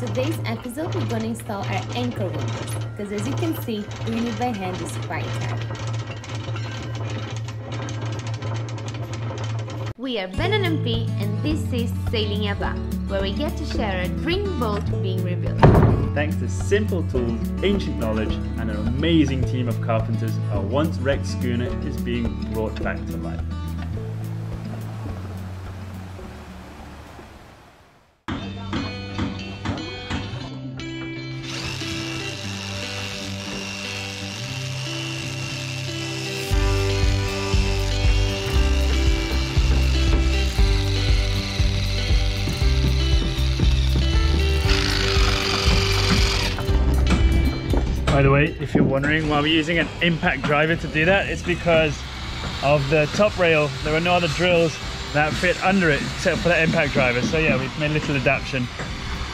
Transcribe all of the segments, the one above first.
today's episode, we're going to install our anchor windlass, because as you can see, doing it by hand is quite hard. We are Ben and MP, and this is Sailing Yabá, where we get to share a dream boat being rebuilt. Thanks to simple tools, ancient knowledge, and an amazing team of carpenters, our once wrecked schooner is being brought back to life. By the way, if you're wondering why we're using an impact driver to do that, it's because of the top rail. There are no other drills that fit under it except for that impact driver. So yeah, we've made a little adaptation.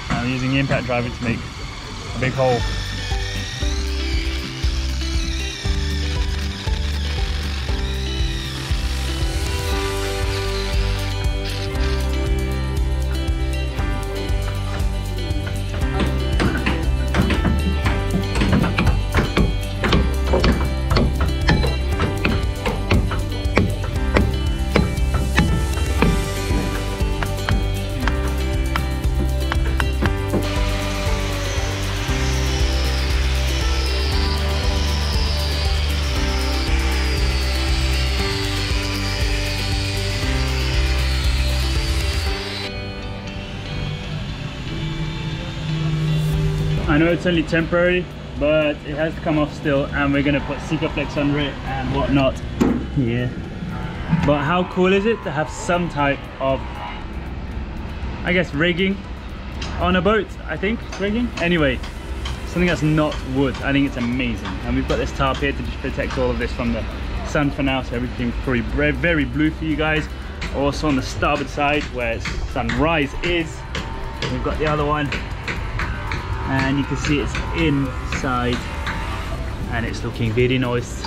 I'm using the impact driver to make a big hole. I know it's only temporary, but it has to come off still, and we're going to put Sikaflex under it and whatnot here. But how cool is it to have some type of, I guess, rigging on a boat? I think rigging. Anyway, something that's not wood. I think it's amazing. And we've got this tarp here to just protect all of this from the sun for now, so everything's probably very blue for you guys. Also on the starboard side where sunrise is, we've got the other one. And you can see it's inside and it's looking very nice.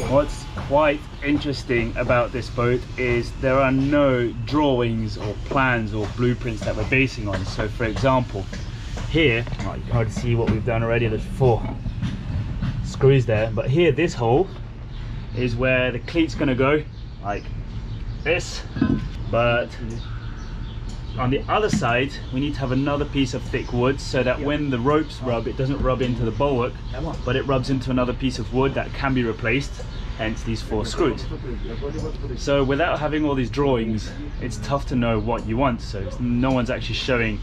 What's quite interesting about this boat is there are no drawings or plans or blueprints that we're basing on. So for example, here, well, you can already see what we've done already. There's 4 screws there, but here this hole is where the cleat's going to go, like this. But on the other side, we need to have another piece of thick wood so that when the ropes rub, it doesn't rub into the bulwark, but it rubs into another piece of wood that can be replaced, hence these 4 screws. So without having all these drawings, it's tough to know what you want. So no one's actually showing, do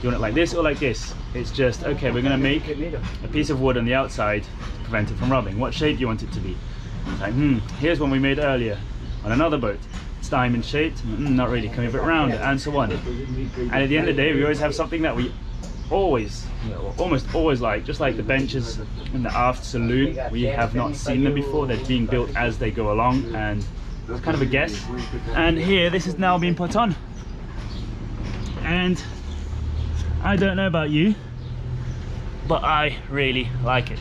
you want it like this or like this? It's just, okay, we're going to make a piece of wood on the outside to prevent it from rubbing. What shape do you want it to be? It's like, here's one we made earlier on another boat. It's diamond shaped, not really, can we put it round, and so on. And at the end of the day, we always have something that we always, almost always like, just like the benches in the aft saloon. We have not seen them before. They're being built as they go along, and it's kind of a guess. And here, this is now being put on. And I don't know about you, but I really like it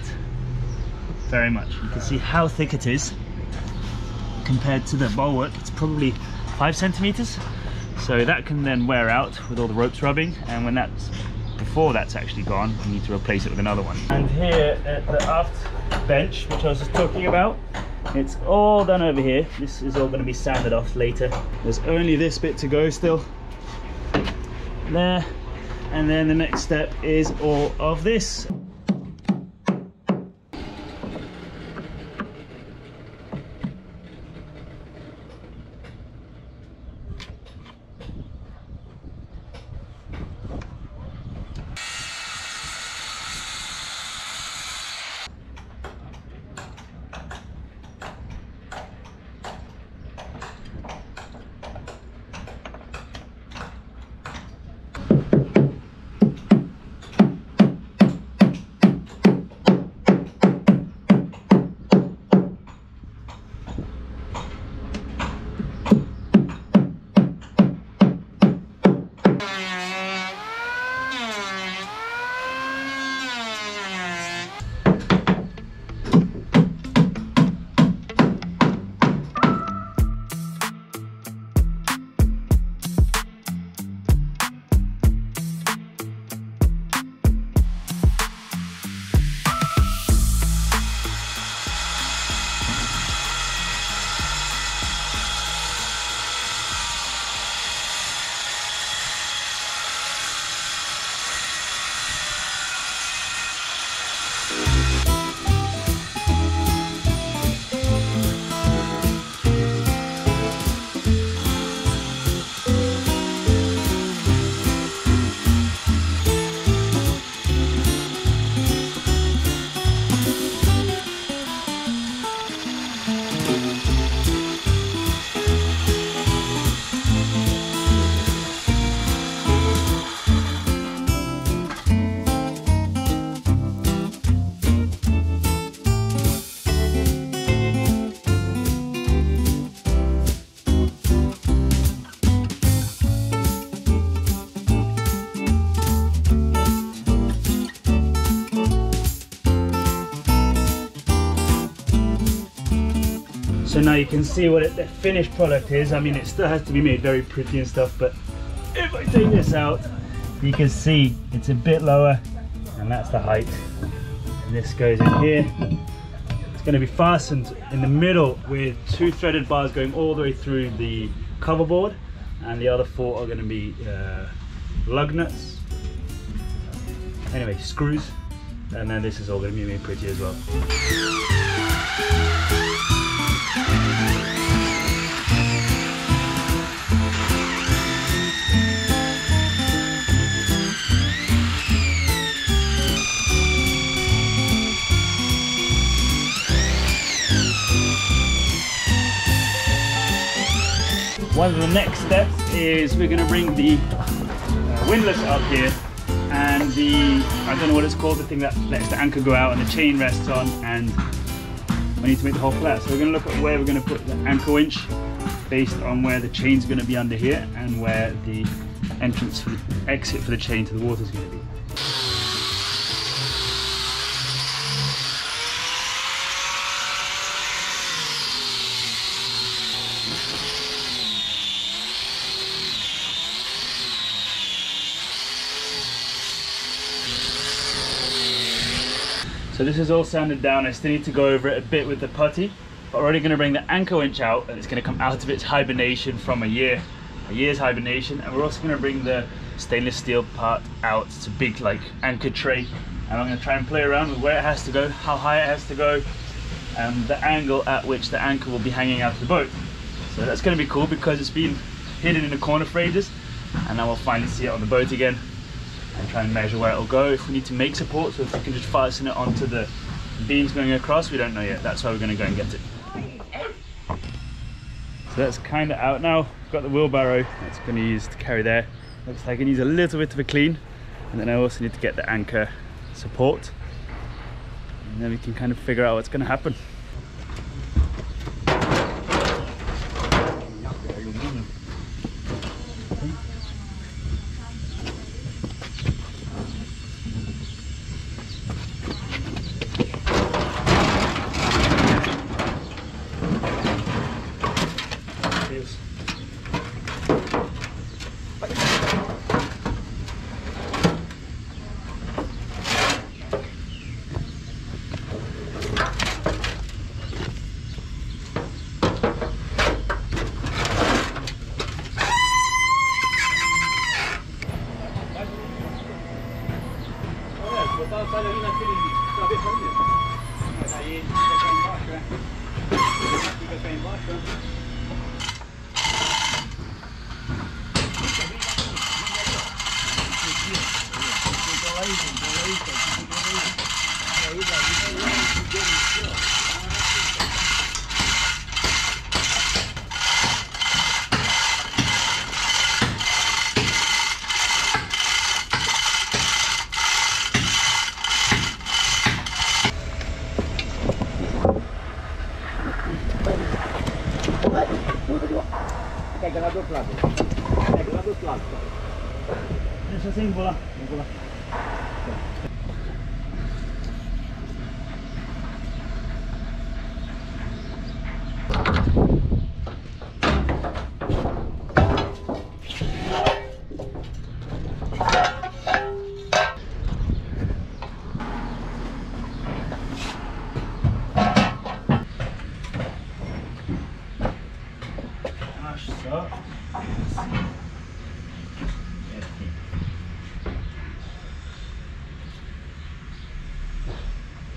very much. You can see how thick it is compared to the bulwark. It's probably 5 centimeters, so that can then wear out with all the ropes rubbing, and when that's, before that's actually gone, you need to replace it with another one. And here at the aft bench, which I was just talking about, it's all done over here. This is all going to be sanded off later. There's only this bit to go still there, and then the next step is all of this. So now you can see what the finished product is. I mean, it still has to be made very pretty and stuff, but if I take this out, you can see it's a bit lower, and that's the height. And this goes in here. It's going to be fastened in the middle with 2 threaded bars going all the way through the cover board, and the other 4 are going to be lug nuts. Anyway, screws, and then this is all going to be made pretty as well. One of the next steps is we're going to bring the windlass up here, and I don't know what it's called, the thing that lets the anchor go out and the chain rests on, and we need to make the whole flat. So we're going to look at where we're going to put the anchor winch based on where the chain's going to be under here and where the entrance for the exit for the chain to the water is going to be. So this is all sanded down. I still need to go over it a bit with the putty, but we're already going to bring the anchor winch out, and it's going to come out of its hibernation from a year's hibernation. And we're also going to bring the stainless steel part out. It's a big like anchor tray, and I'm going to try and play around with where it has to go, how high it has to go, and the angle at which the anchor will be hanging out of the boat. So that's going to be cool because it's been hidden in the corner for ages, and now we'll finally see it on the boat again and try and measure where it'll go. If we need to make support, so if we can just fasten it onto the beams going across, we don't know yet. That's why we're going to go and get it. So that's kind of out now. I've got the wheelbarrow that's going to use to carry there. Looks like it needs a little bit of a clean, and then I also need to get the anchor support, and then we can kind of figure out what's going to happen. Deixa assim, vou lá.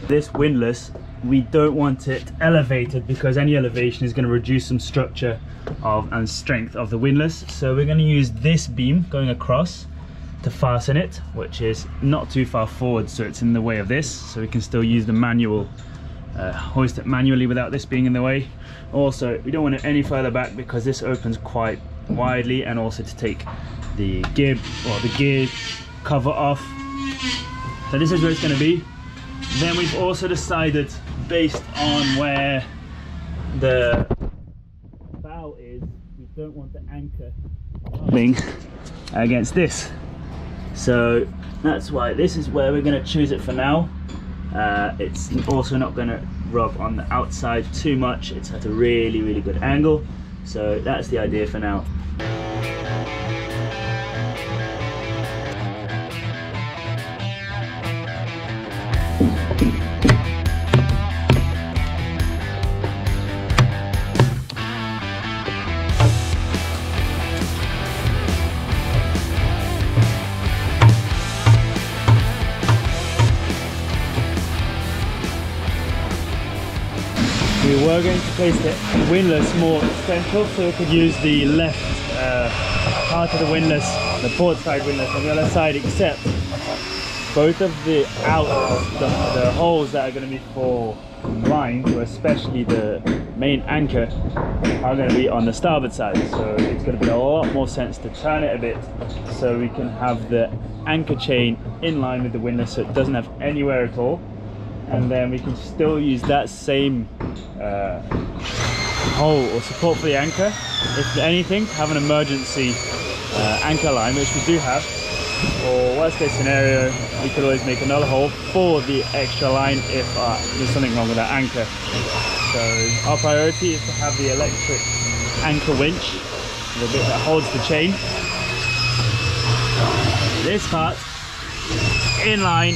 This windlass, we don't want it elevated because any elevation is going to reduce some structure and strength of the windlass. So we're going to use this beam going across to fasten it, which is not too far forward, so it's in the way of this, so we can still use the manual hoist it manually without this being in the way. Also, we don't want it any further back because this opens quite widely, and also to take the gear or the gear cover off. So this is where it's going to be. Then we've also decided, based on where the bow is, we don't want the anchor rubbing against this. So that's why this is where we're going to choose it for now. It's also not going to rub on the outside too much. It's at a really good angle. So that's the idea for now. We were going to place the windlass more central so we could use the left part of the windlass, the port side windlass on the other side, except both of the outs, the holes that are going to be for lines, or especially the main anchor, are going to be on the starboard side. So it's going to be a lot more sense to turn it a bit so we can have the anchor chain in line with the windlass so it doesn't have anywhere at all. And then we can still use that same hole or support for the anchor. If anything, have an emergency anchor line, which we do have. Or worst case scenario, we could always make another hole for the extra line if there's something wrong with that anchor. So our priority is to have the electric anchor winch, the bit that holds the chain. This part in line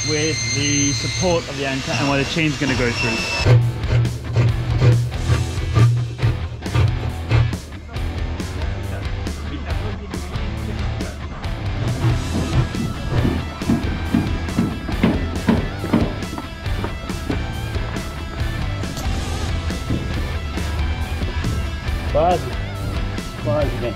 with the support of the anchor and where the chain's going to go through. Quase bem.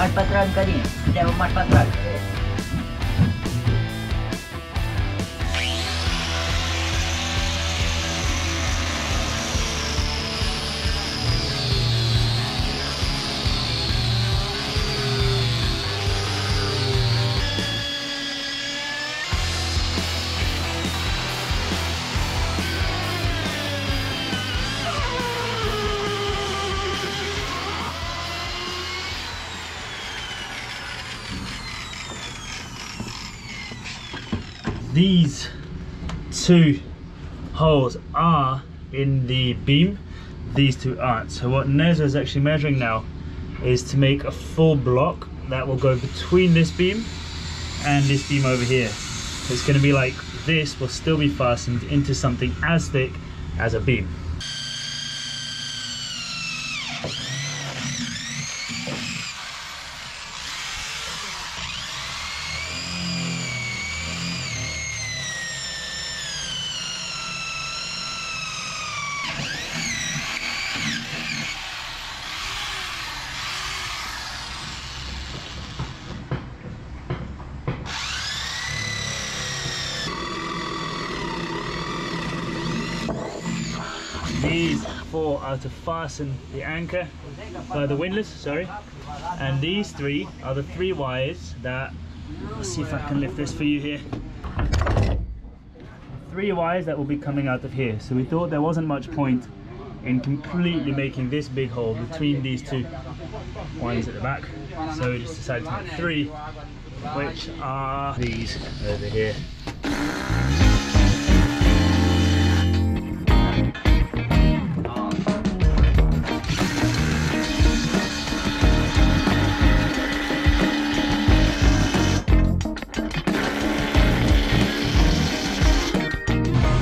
Mais para trás um bocadinho, leva mais para trás. These two holes are in the beam, these two aren't. So what Neza is actually measuring now is to make a full block that will go between this beam and this beam over here. So it's going to be like this will still be fastened into something as thick as a beam. These four are to fasten the anchor, the windlass, sorry, and these three are the three wires that, let's see if I can lift this for you here. 3 wires that will be coming out of here. So we thought there wasn't much point in completely making this big hole between these two wires at the back. So we just decided to make 3, which are these over here.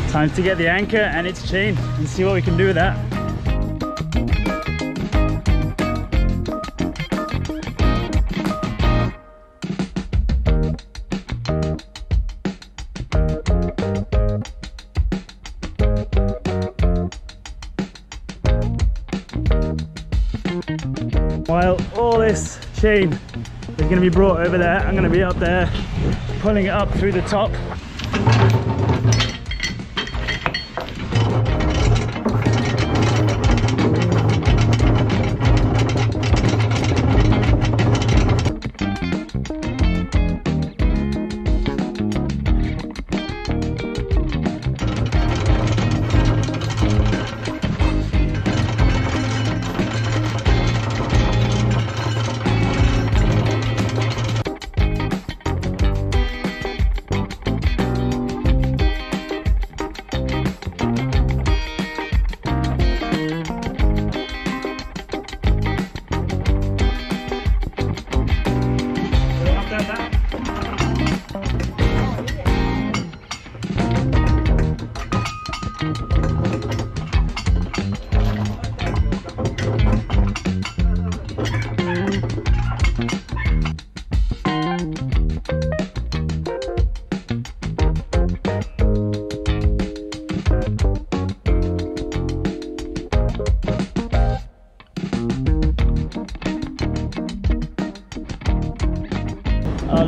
Time to get the anchor and its chain and see what we can do with that. While all this chain is going to be brought over there, I'm going to be up there pulling it up through the top.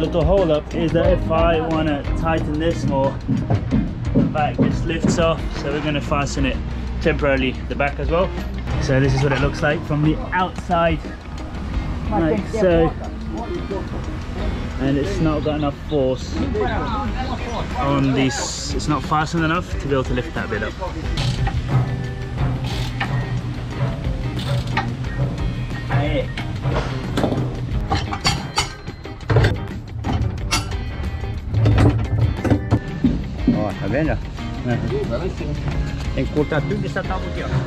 little hold up is that if I want to tighten this more, the back just lifts off, so we're going to fasten it temporarily the back as well. So this is what it looks like from the outside, like so, and it's not got enough force on this, it's not fastened enough to be able to lift that bit up.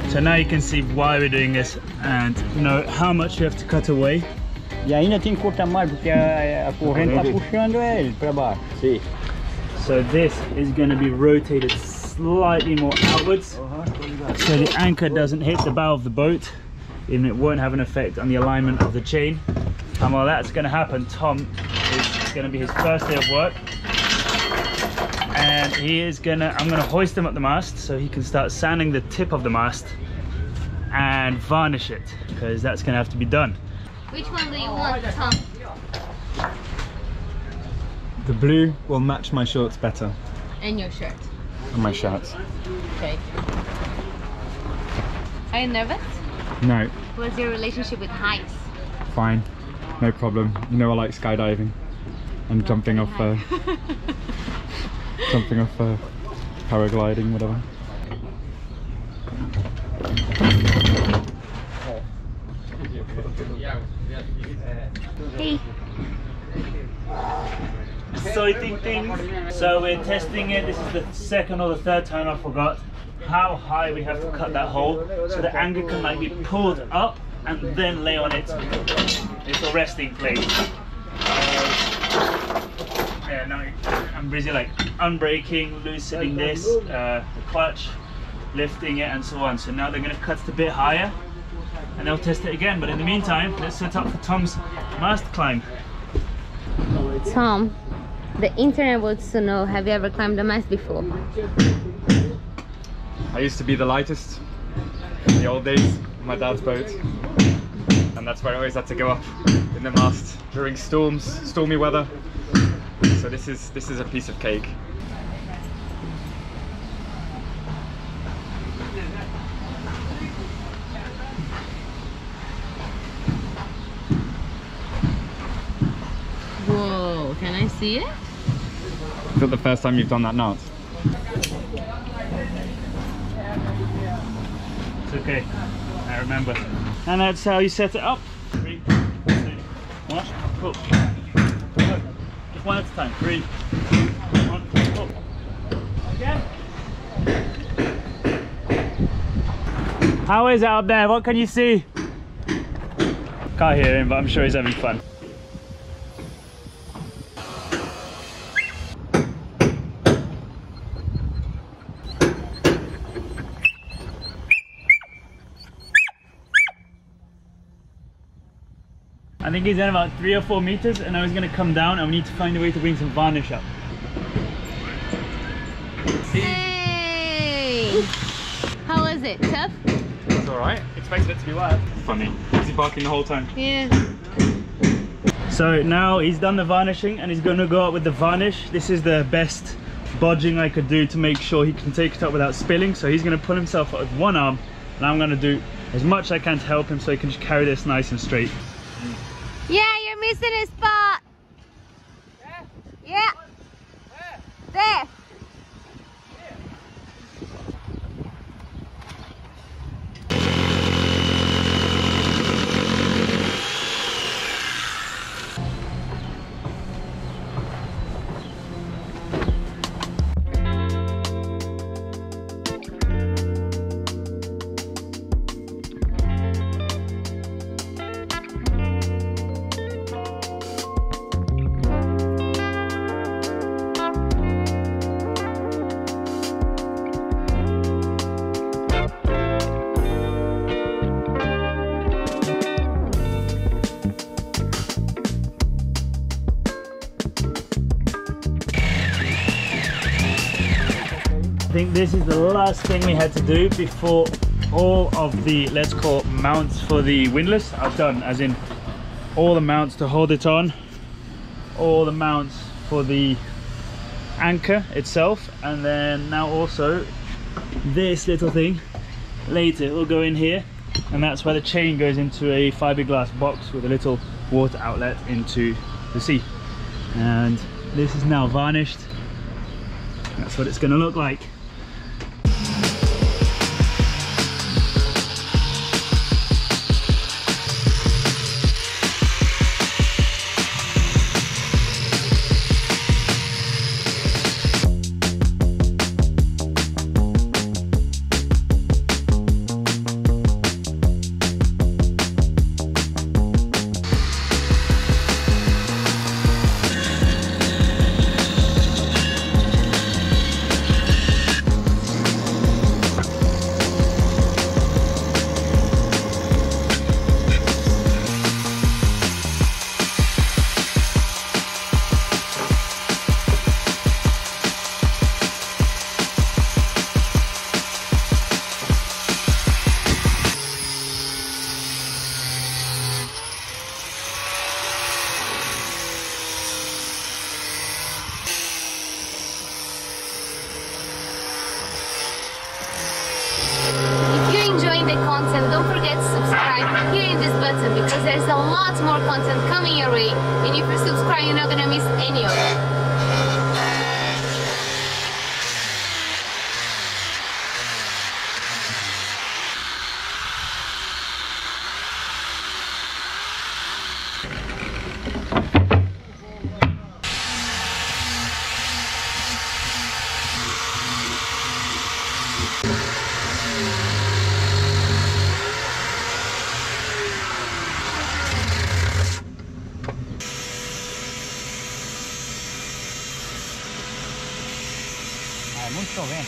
So now you can see why we're doing this and you know how much you have to cut away. E ainda tem que cortar mais porque a corrente está puxando ele para baixo. Sim. So this is going to be rotated slightly more outwards, so the anchor doesn't hit the bow of the boat and it won't have an effect on the alignment of the chain. And while that's going to happen, Tom is going to be his first day of work, and I'm going to hoist him up the mast so he can start sanding the tip of the mast and varnish it, because that's going to have to be done. Which one do you want, Tom? The blue will match my shorts better. And your shirt. And my shirts. Okay. Are you nervous? No, What's your relationship with heights? fine. No problem. You know I like skydiving and jumping off paragliding, whatever. Hey. Exciting things. So we're testing it. This is the second or the third time I forgot how high we have to cut that hole so the anchor can like be pulled up and then lay on its resting place. Yeah, now I'm busy like unbraking, loosening this, the clutch, lifting it and so on. So now they're going to cut it a bit higher and they'll test it again. But in the meantime, let's set up for Tom's mast climb. Tom, the internet wants to know, have you ever climbed a mast before? I used to be the lightest in the old days, my dad's boat, and that's where I always had to go up in the mast during stormy weather. So this is a piece of cake. Whoa, can I see it? Is that the first time you've done that knot? It's okay, I remember. And that's how you set it up. 3, 2, 1, pull. Go. Just one at a time. 3, 2, 1, pull. Again. How is it up there? What can you see? Can't hear him, but I'm sure he's having fun. I think he's done about 3 or 4 meters and now he's going to come down and we need to find a way to bring some varnish up. Hey! How was it? Tough? It's alright. Expected it to be wet. Funny. Is he barking the whole time? Yeah. So now he's done the varnishing and he's going to go up with the varnish. This is the best bodging I could do to make sure he can take it up without spilling. So he's going to pull himself up with one arm and I'm going to do as much as I can to help him so he can just carry this nice and straight. Yeah, you're missing a spot. Yeah. There. I think this is the last thing we had to do before all of the, let's call it, mounts for the windlass are done, as in all the mounts to hold it on all the mounts for the anchor itself, and then now also this little thing later will go in here, and that's where the chain goes into a fiberglass box with a little water outlet into the sea. And this is now varnished. That's what it's going to look like. Content, don't forget to subscribe here in this button, because there's a lot more content coming your way, and if you subscribe you're not gonna miss any of it. Mucho bien.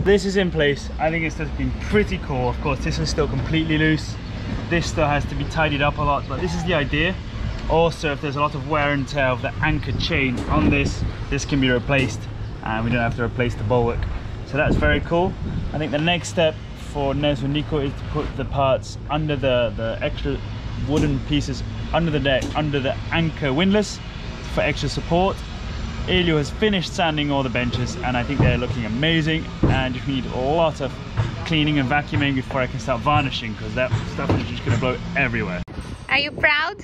This is in place. I think it's just been pretty cool. Of course, this is still completely loose. This still has to be tidied up a lot, but this is the idea. Also, if there's a lot of wear and tear of the anchor chain on this, this can be replaced, and we don't have to replace the bulwark. So that's very cool. I think the next step for Nes and Nico is to put the parts under the extra wooden pieces under the deck, under the anchor windlass for extra support. Elio has finished sanding all the benches, and I think they're looking amazing, and you need a lot of cleaning and vacuuming before I can start varnishing, because that stuff is just going to blow everywhere. Are you proud?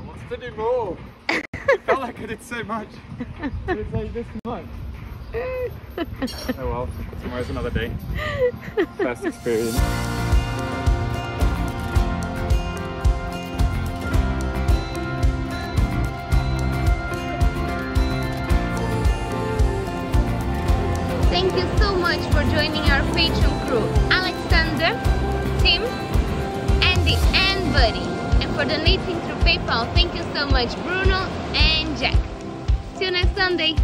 What's to do more? It felt like I did so much. It's like this much. Oh well, tomorrow's another day. First experience. Thank you so much for joining our patron crew, Alexander, Tim, Andy and Buddy. And for donating through PayPal, thank you so much, Bruno and Jack. See you next Sunday.